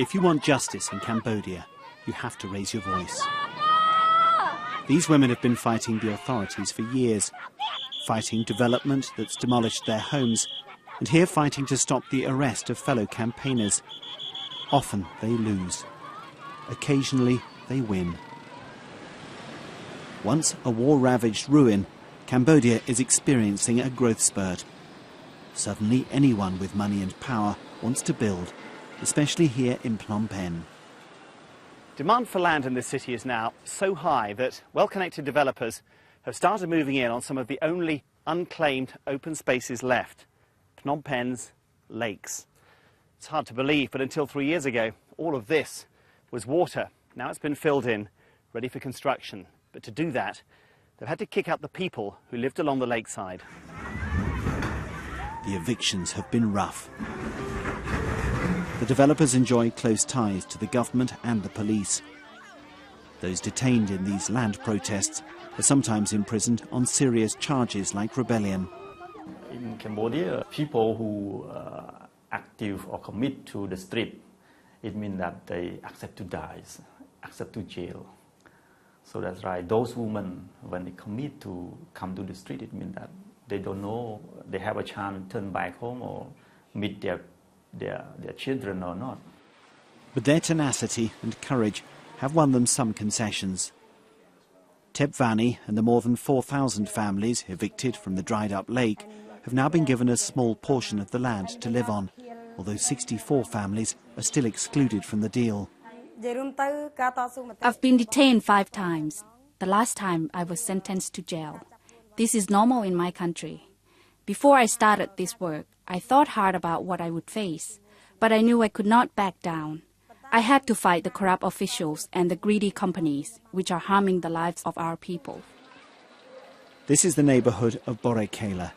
If you want justice in Cambodia, you have to raise your voice. These women have been fighting the authorities for years, fighting development that's demolished their homes, and here fighting to stop the arrest of fellow campaigners. Often they lose. Occasionally they win. Once a war-ravaged ruin, Cambodia is experiencing a growth spurt. Suddenly anyone with money and power wants to build, especially here in Phnom Penh. Demand for land in this city is now so high that well-connected developers have started moving in on some of the only unclaimed open spaces left, Phnom Penh's lakes. It's hard to believe, but until 3 years ago, all of this was water. Now it's been filled in, ready for construction. But to do that, they've had to kick out the people who lived along the lakeside. The evictions have been rough. The developers enjoy close ties to the government and the police. Those detained in these land protests are sometimes imprisoned on serious charges like rebellion. In Cambodia, people who are active or commit to the street, it means that they accept to die, accept to jail. So that's right. Those women, when they commit to come to the street, it means that they don't know they have a chance to turn back home or meet their children or not. But their tenacity and courage have won them some concessions. Tep Vanny and the more than 4,000 families evicted from the dried-up lake have now been given a small portion of the land to live on, although 64 families are still excluded from the deal. I've been detained 5 times. The last time I was sentenced to jail. This is normal in my country. Before I started this work, I thought hard about what I would face, but I knew I could not back down. I had to fight the corrupt officials and the greedy companies, which are harming the lives of our people. This is the neighbourhood of Bore Kela.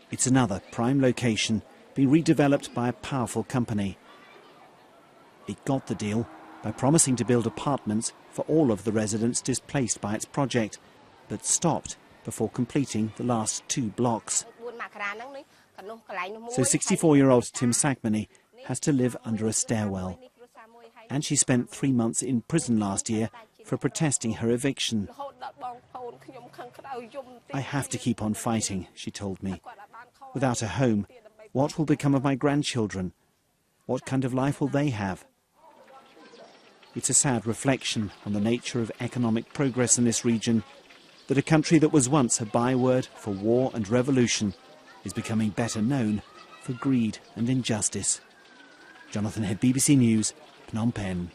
It's another prime location being redeveloped by a powerful company. It got the deal by promising to build apartments for all of the residents displaced by its project, but stopped before completing the last 2 blocks. So 64-year-old Tim Sakmani has to live under a stairwell. And she spent 3 months in prison last year for protesting her eviction. I have to keep on fighting, she told me. Without a home, what will become of my grandchildren? What kind of life will they have? It's a sad reflection on the nature of economic progress in this region, that a country that was once a byword for war and revolution is becoming better known for greed and injustice. Jonathan Head, BBC News, Phnom Penh.